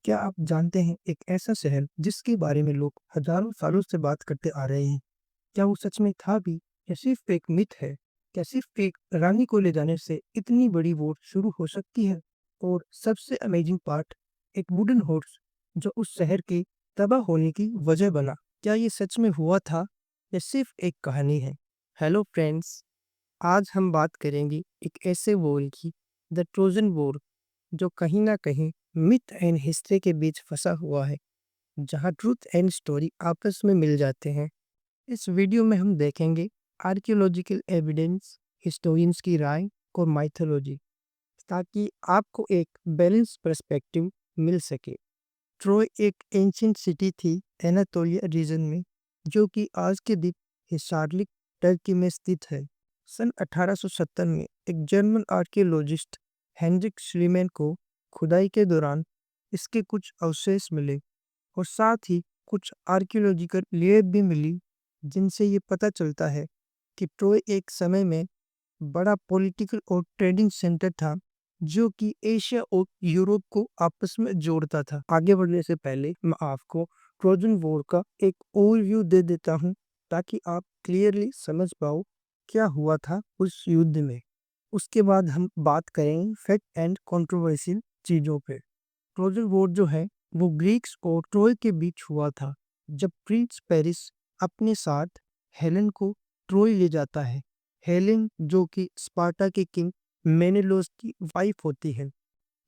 क्या आप जानते हैं एक ऐसा शहर जिसके बारे में लोग हजारों सालों से बात करते आ रहे हैं? क्या वो सच में था भी या सिर्फ एक मिथ है? क्या सिर्फ एक रानी को ले जाने से इतनी बड़ी वॉर शुरू हो सकती है? और सबसे अमेजिंग पार्ट, एक वुडन हॉर्स जो उस शहर के तबाह होने की वजह बना। क्या ये सच में हुआ था या सिर्फ एक कहानी है? हेलो फ्रेंड्स, आज हम बात करेंगे एक ऐसे वॉर की, द ट्रोजन वॉर, जो कहीं ना कहीं मिथ एंड हिस्ट्री के बीच फंसा हुआ है, जहां ट्रूथ एंड स्टोरी आपस में मिल जाते हैं। इस वीडियो में हम देखेंगे आर्कियोलॉजिकल एविडेंस, हिस्टोरियंस की राय और माइथोलॉजी, ताकि आपको एक बैलेंस पर्सपेक्टिव मिल सके। ट्रोय एक एंशियंट सिटी थी एनातोलिया रीजन में, जो कि आज के दिन हिसारलिक टर्की में स्थित है। सन 1870 में एक जर्मन आर्कियोलॉजिस्ट हेनरिक श्लीमेन को खुदाई के दौरान इसके कुछ अवशेष मिले और साथ ही कुछ आर्कियोलॉजिकल लेब भी मिली, जिनसे ये पता चलता है कि ट्रोय एक समय में बड़ा पॉलिटिकल और ट्रेडिंग सेंटर था, जो कि एशिया और यूरोप को आपस में जोड़ता था। आगे बढ़ने से पहले मैं आपको ट्रोजन वॉर का एक ओवरव्यू दे देता हूँ, ताकि आप क्लियरली समझ पाओ क्या हुआ था उस युद्ध में। उसके बाद हम बात करेंगे फैक्ट एंड कंट्रोवर्शियल चीज़ों पे। ट्रोजन वॉर जो है वो ग्रीक्स और ट्रोय के बीच हुआ था, जब प्रिंस पेरिस अपने साथ हेलेन को ट्रोय ले जाता है। हेलेन जो कि स्पार्टा के किंग मेनेलोस की वाइफ होती है,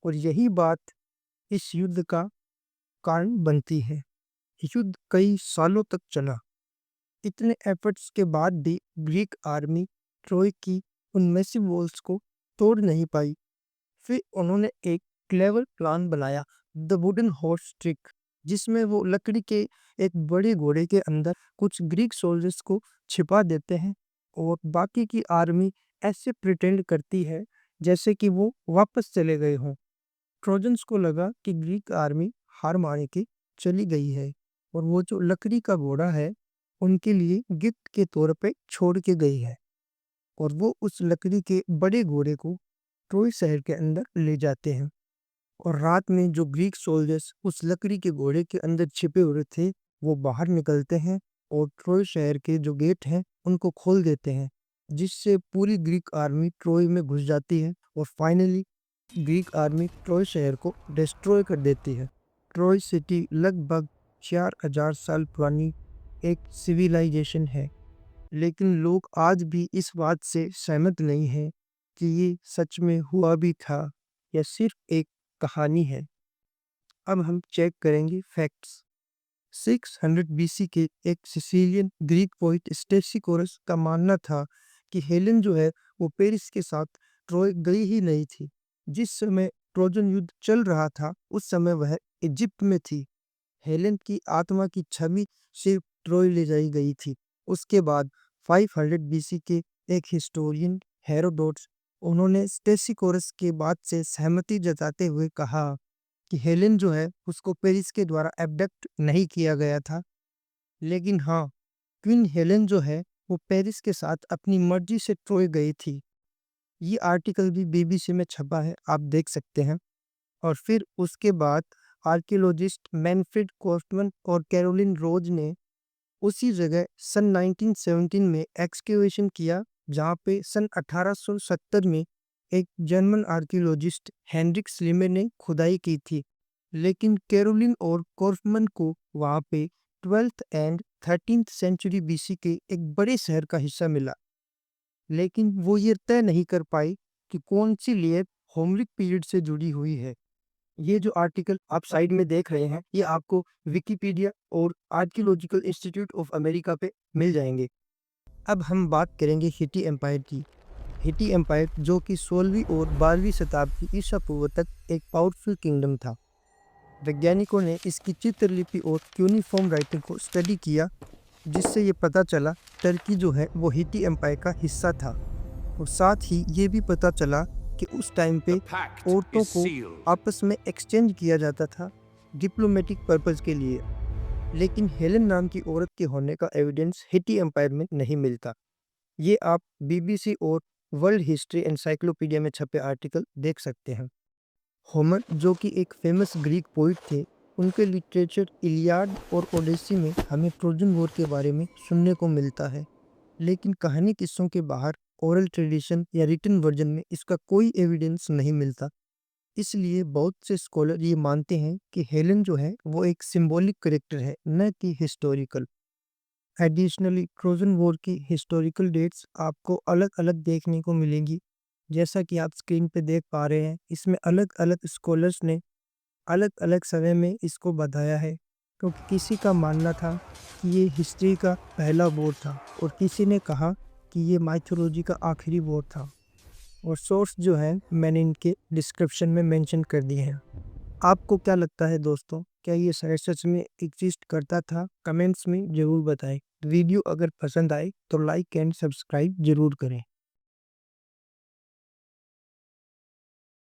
और यही बात इस युद्ध का कारण बनती है। युद्ध कई सालों तक चला। इतने एफर्ट्स के बाद भी ग्रीक आर्मी ट्रोय की उन मैसिव वॉल्स को तोड़ नहीं पाई। फिर उन्होंने एक क्लेवर प्लान बनाया, द वुडन हॉर्स ट्रिक, जिसमें वो लकड़ी के एक बड़े घोड़े के अंदर कुछ ग्रीक सोल्जर्स को छिपा देते हैं और बाकी की आर्मी ऐसे प्रिटेंड करती है जैसे कि वो वापस चले गए हों। ट्रोजन्स को लगा कि ग्रीक आर्मी हार माने के चली गई है, और वो जो लकड़ी का घोड़ा है उनके लिए गिफ्ट के तौर पे छोड़ के गई है, और वो उस लकड़ी के बड़े घोड़े को ट्रोय शहर के अंदर ले जाते हैं। और रात में जो ग्रीक सोल्जर्स उस लकड़ी के घोड़े के अंदर छिपे हुए थे, वो बाहर निकलते हैं और ट्रोय शहर के जो गेट हैं उनको खोल देते हैं, जिससे पूरी ग्रीक आर्मी ट्रोय में घुस जाती है और फाइनली ग्रीक आर्मी ट्रोय शहर को डिस्ट्रॉय कर देती है। ट्रोय सिटी लगभग 4000 साल पुरानी एक सिविलाइजेशन है, लेकिन लोग आज भी इस बात से सहमत नहीं हैं कि ये सच में हुआ भी था या सिर्फ एक कहानी है। अब हम चेक करेंगे फैक्ट्स। 600 बीसी के एक सिसिलियन ग्रीक पोइट स्टेसिकोरस का मानना था कि हेलेन जो है वो पेरिस के साथ ट्रोय गई ही नहीं थी। जिस समय ट्रोजन युद्ध चल रहा था उस समय वह इजिप्ट में थी। हेलेन की आत्मा की छवि सिर्फ ट्रोय ले जाई गई थी। उसके बाद 500 बीसी के एक हिस्टोरियन हेरोडोट्स, उन्होंने स्टेसिकोरस के बात से सहमति जताते हुए कहा कि हेलेन जो है उसको पेरिस के द्वारा एब्डक्ट नहीं किया गया था, लेकिन हाँ, क्वीन हेलेन जो है वो पेरिस के साथ अपनी मर्जी से ट्रोय गई थी। ये आर्टिकल भी बीबीसी में छपा है, आप देख सकते हैं। और फिर उसके बाद आर्कियोलॉजिस्ट मैनफ्रेड कॉस्टमन और कैरोलिन रोज ने उसी जगह सन 1917 में एक्सकेवेशन किया, जहाँ पे सन 1870 में एक जर्मन आर्कियोलॉजिस्ट हेनरिक स्लीमे ने खुदाई की थी। लेकिन कैरोलिन और कॉर्फमन को वहाँ पे 12th and 13th century BC के एक बड़े शहर का हिस्सा मिला, लेकिन वो ये तय नहीं कर पाई कि कौन सी लेयर होमरिक पीरियड से जुड़ी हुई है। ये जो आर्टिकल आप साइड में देख रहे हैं, ये आपको विकिपीडिया और आर्कियोलॉजिकल इंस्टीट्यूट ऑफ अमेरिका पे मिल जाएंगे। अब हम बात करेंगे हिटी एम्पायर की। हिटी एम्पायर जो कि 16वीं और 12वीं शताब्दी ईसा पूर्व तक एक पावरफुल किंगडम था। वैज्ञानिकों ने इसकी चित्रलिपि और क्यूनिफॉर्म राइटिंग को स्टडी किया, जिससे ये पता चला टर्की जो है वो हिटी एम्पायर का हिस्सा था। और साथ ही ये भी पता चला कि उस टाइम पे औरतों को आपस में एक्सचेंज किया जाता था डिप्लोमेटिक पर्पस के लिए। लेकिन हेलेन नाम की औरत के होने का एविडेंस हिटी एम्पायर में नहीं मिलता। ये आप बीबीसी और वर्ल्ड हिस्ट्री एनसाइक्लोपीडिया में छपे आर्टिकल देख सकते हैं। होमर जो कि एक फेमस ग्रीक पोइट थे, उनके लिटरेचर इलियाड और ओडेसी में हमें ट्रोजन वॉर के बारे में सुनने को मिलता है, लेकिन कहानी किस्सों के बाहर ओरल ट्रेडिशन या रिटन वर्जन में इसका कोई एविडेंस नहीं मिलता। इसलिए बहुत से स्कॉलर ये मानते हैं कि हेलेन जो है वो एक सिंबॉलिक करेक्टर है, न कि हिस्टोरिकल। एडिशनली ट्रोजन वॉर की हिस्टोरिकल डेट्स आपको अलग अलग देखने को मिलेंगी। जैसा कि आप स्क्रीन पे देख पा रहे हैं, इसमें अलग अलग स्कॉलर्स ने अलग अलग समय में इसको बताया है, क्योंकि किसी का मानना था कि ये हिस्ट्री का पहला वॉर था और किसी ने कहा कि ये माइथोलॉजी का आखिरी वॉर था। और सोर्स जो है मैंने इनके डिस्क्रिप्शन में मेंशन कर दिए हैं। आपको क्या लगता है दोस्तों, क्या ये शहर सच में एग्जिस्ट करता था? कमेंट्स में ज़रूर बताएं। वीडियो अगर पसंद आए तो लाइक एंड सब्सक्राइब ज़रूर करें।